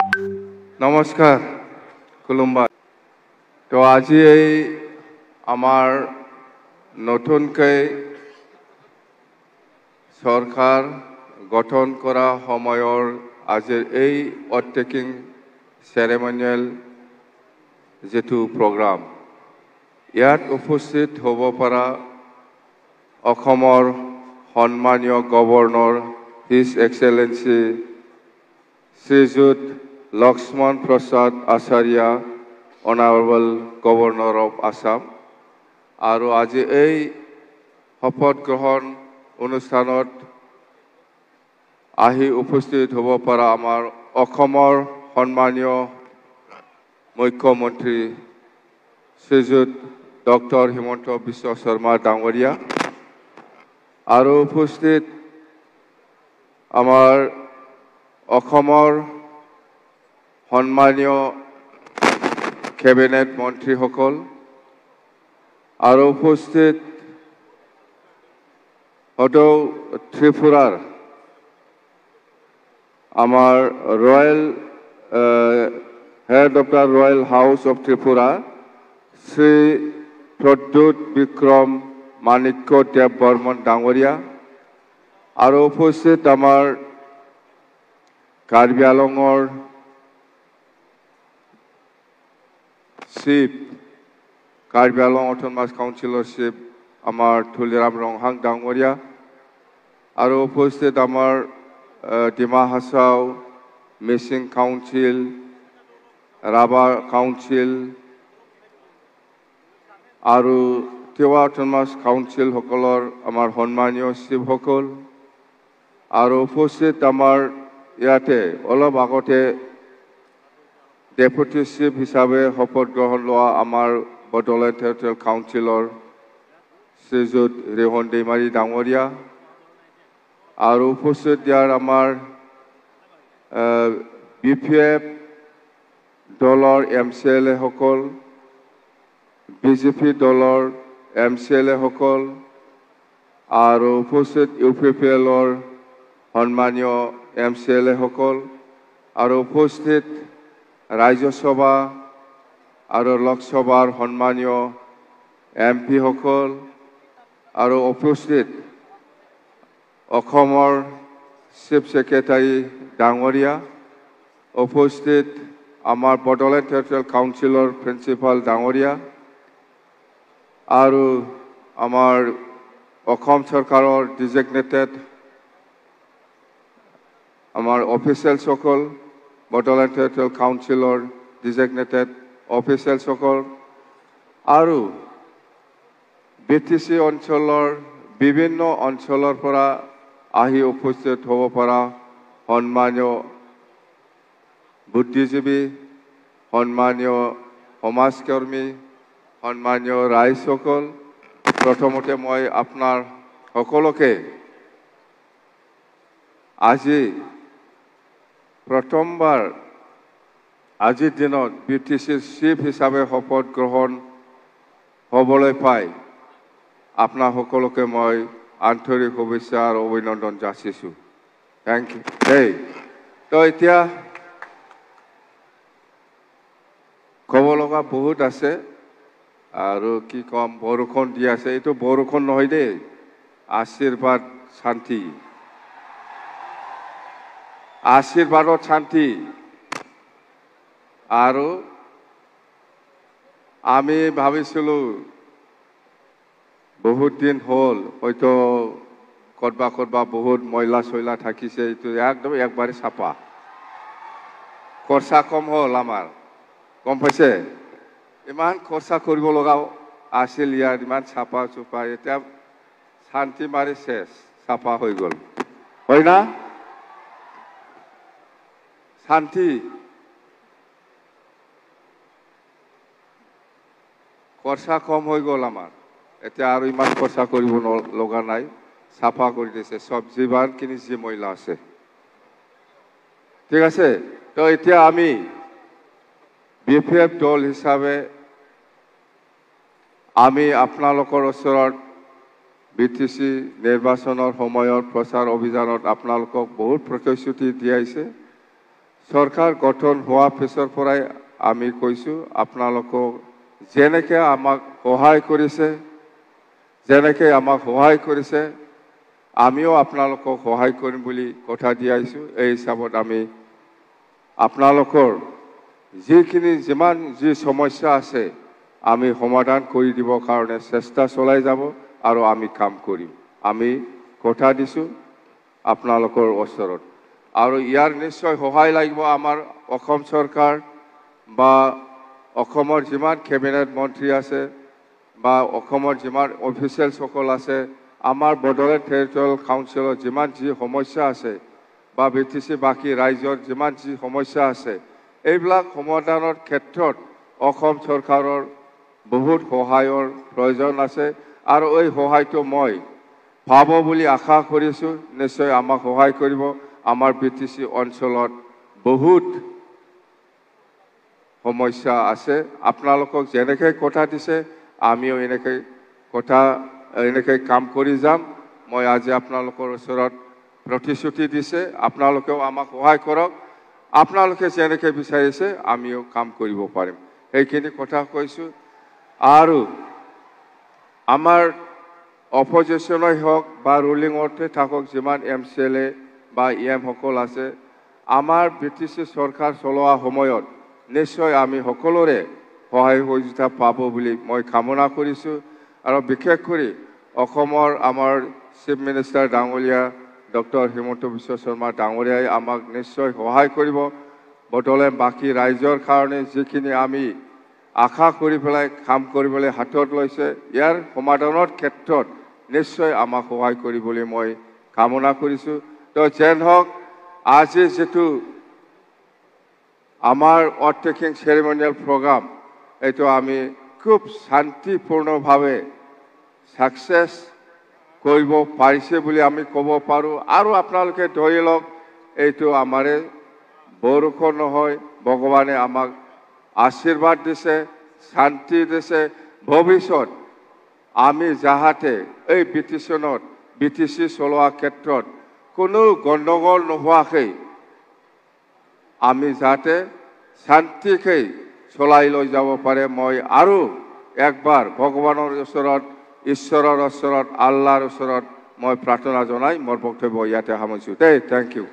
নমস্কাৰ খুলুমবাই তো আজি এই আমাৰ নতুনকৈ চৰকাৰ গঠন কৰা সময়ৰ আজিৰ এই অটেকিং চেৰেমনিয়েল যেটো প্ৰগ্ৰাম ইয়াত উপস্থিত হ'ব পৰা অসমৰ সন্মানীয় governor his excellency Srijut Lakshman Prasad Acharya honourable governor of Assam আৰু আজি এই শপত গ্ৰহণ অনুষ্ঠানত আহি উপস্থিত হ'ব পৰা আমাৰ অসমৰ সন্মানীয় মুখ্যমন্ত্ৰী শ্ৰীযুত ডক্টৰ হিমন্ত বিশ্ব শৰ্মা ডাঙৰীয়া আৰু উপস্থিত আমাৰ অসমৰ সন্মানীয় কেবিনেট মন্ত্ৰীসকল আৰু উপস্থিত সদৌ ত্ৰিপুৰাৰ আমাৰ royal head of the royal house of Tripura Shri Pradyot Bikram Manikya Dev Barman ডাঙৰীয়া আৰু উপস্থিত আমাৰ কাৰ্বি আংলঙৰ চিফ কাৰ্বি আংলং অটোনমাস কাউন্সিলৰ চিফ আমাৰ তুলিৰাম ৰংহাং ডাঙৰীয়া আৰু উপস্থিত আমাৰ ডিমা হাছাও মিচিং কাউন্সিল ৰাভা কাউন্সিল আৰু তিৱা অটোনমাস কাউন্সিলসকলৰ আমাৰ সন্মানীয় চিফসকল আৰু উপস্থিত আমাৰ ইয়াতে অলপ আগতে ডেপুটি চিফ হিচাপে শপত গ্ৰহণ লোৱা আমাৰ বড়োলেণ্ড টেৰিটৰিয়েল কাউন্সিলৰ শ্ৰীযুত ৰেহন दैमारी ডাঙৰীয়া আৰু উপস্থিত ইয়াৰ আমাৰ BPF দলৰ MCLA সকল BJP দলৰ MCLA সকল আৰু উপস্থিত UPPLৰ সন্মানীয় MCLA সকল আৰু উপস্থিত ৰাজ্যসভা আৰু লোকসভাৰ সন্মানীয় MP সকল আৰু উপস্থিত অসমৰ চিফ সেক্ৰেটাৰী ডাঙৰীয়া উপস্থিত আমাৰ বড়োলেণ্ড টেৰিটৰিয়েল কাউন্সিলৰ প্ৰিন্সিপাল ডাঙৰীয়া আৰু আমাৰ অসম চৰকাৰৰ ডিজিগনেটেড আমাৰ অফিচিয়েলসকল বড়োলেণ্ড টেৰিটৰিয়েল কাউন্সিলৰ ডিজিগনেটেড অফিচিয়েলসকল আৰু BTC অঞ্চলৰ বিভিন্ন অঞ্চলৰ পৰা আহি উপস্থিত হ'ব পৰা সন্মানীয় বুদ্ধিজীৱী সন্মানীয় সমাজকৰ্মী সন্মানীয় ৰাইজসকল প্ৰথমতে মই আপোনাৰ সকলোকে আজি প্ৰথমবাৰ আজিৰ দিনত BTCৰ চিফ হিচাপে শপত গ্ৰহণ হ'বলৈ পাই আপোনাৰ সকলোকে মই আন্তৰিক শুভেচ্ছা আৰু অভিনন্দন যাচিছোঁ থেংক ইউ তো এতিয়া ক'ব লগা বহুত আছে আৰু কি ক'ম বৰষুণ দি আছে এইটো বৰষুণ নহয় দেই আশীৰ্বাদ শান্তি আশীৰ্বাদত শান্তি আৰু আমি ভাবিছিলোঁ বহুত দিন হ'ল হয়তো ক'ৰবা বহুত ময়লা চয়লা থাকিছে এইটো একদম একবাৰে চাফা খৰচা কম হ'ল আমাৰ গম পাইছে ইমান খৰচা কৰিব লগা আছিল ইয়াৰ ইমান চাফা চুফা এতিয়া শান্তি মাৰি শেষ চাফা হৈ গ'ল হয় না শান্তি খৰচা কম হৈ গ'ল আমাৰ এতিয়া আৰু ইমান খৰচা কৰিব লগা নাই চাফা কৰি দিছে চব্জি বাৰখিনি যি ময়লা আছে ঠিক আছে তো এতিয়া আমি BPF দল হিচাপে আমি আপোনালোকৰ ওচৰত BTC নিৰ্বাচনৰ সময়ৰ প্ৰচাৰ অভিযানত আপোনালোকক বহুত প্ৰতিশ্ৰুতি দিয়াইছে চৰকাৰ গঠন হোৱা পিছৰ পৰাই আমি কৈছোঁ আপোনালোকক যেনেকৈ আমাক সহায় কৰিছে আমিও আপোনালোকক সহায় কৰিম বুলি কথা দি আহিছোঁ। এই হিচাপত আমি আপোনালোকৰ যিমান যি সমস্যা আছে আমি সমাধান কৰি দিবৰ কাৰণে চেষ্টা চলাই যাব আৰু আমি কাম কৰিম। আমি কথা দিছোঁ আপোনালোকৰ ওচৰত আৰু ইয়াৰ নিশ্চয় সহায় লাগিব আমাৰ অসম চৰকাৰ বা অসমৰ যিমান কেবিনেট মন্ত্ৰী আছে বা অসমৰ যিমান অফিচিয়েলসকল আছে, আমাৰ বড়োলেণ্ড টেৰিটৰিয়েল কাউন্সিলৰ যিমান যি সমস্যা আছে বা BTC বাকী ৰাইজৰ যিমান যি সমস্যা আছে, এইবিলাক সমাধানৰ ক্ষেত্ৰত অসম চৰকাৰৰ বহুত সহায়ৰ প্ৰয়োজন আছে আৰু এই সহায়টো মই পাব বুলি আশা কৰিছোঁ। নিশ্চয় আমাক সহায় কৰিব। আমাৰ BTC অঞ্চলত বহুত সমস্যা আছে। আপোনালোকক যেনেকৈ কথা দিছে আমিও এনেকৈ কাম কৰি যাম। মই আজি আপোনালোকৰ ওচৰত প্ৰতিশ্ৰুতি দিছে, আপোনালোকেও আমাক সহায় কৰক। আপোনালোকে যেনেকৈ বিচাৰিছে আমিও কাম কৰিব পাৰিম, সেইখিনি কথা কৈছোঁ। আৰু আমাৰ অপজিশ্যনেই হওক বা ৰুলিঙতে থাকক যিমান MCLA বা EM সকল আছে, আমাৰ BTC চৰকাৰ চলোৱা সময়ত নিশ্চয় আমি সকলোৰে সহায় সহযোগিতা পাব বুলি মই কামনা কৰিছোঁ। আৰু বিশেষ কৰি অসমৰ আমাৰ চিফ মিনিষ্টাৰ ডাঙৰীয়া ডক্টৰ হিমন্ত বিশ্ব শৰ্মা ডাঙৰীয়াই আমাক নিশ্চয় সহায় কৰিব। বড়োলেণ্ড বাকী ৰাইজৰ কাৰণে যিখিনি আমি আশা কৰি পেলাই কাম কৰিবলৈ হাতত লৈছে, ইয়াৰ সমাধানৰ ক্ষেত্ৰত নিশ্চয় আমাক সহায় কৰিবলৈ মই কামনা কৰিছোঁ। তো যেন হওক, আজি যিটো আমাৰ অথ টেকিং চেৰিমনিয়েল প্ৰগ্ৰাম, এইটো আমি খুব শান্তিপূৰ্ণভাৱে ছাকচেছ কৰিব পাৰিছে বুলি আমি ক'ব পাৰোঁ। আৰু আপোনালোকে ধৰি লওক, এইটো আমাৰে বৰষুণ নহয়, ভগৱানে আমাক আশীৰ্বাদ দিছে, শান্তি দিছে। ভৱিষ্যত আমি যাহাতে এই BTC চলোৱা ক্ষেত্ৰত কোনো গণ্ডগোল নোহোৱাকৈ আমি যাতে শান্তিকৈ চলাই লৈ যাব পাৰে, মই আৰু একবাৰ ভগৱানৰ ওচৰত, ঈশ্বৰৰ ওচৰত, আল্লাহৰ ওচৰত মই প্ৰাৰ্থনা জনাই মোৰ বক্তব্য ইয়াতে সামৰিছোঁ। Thank U.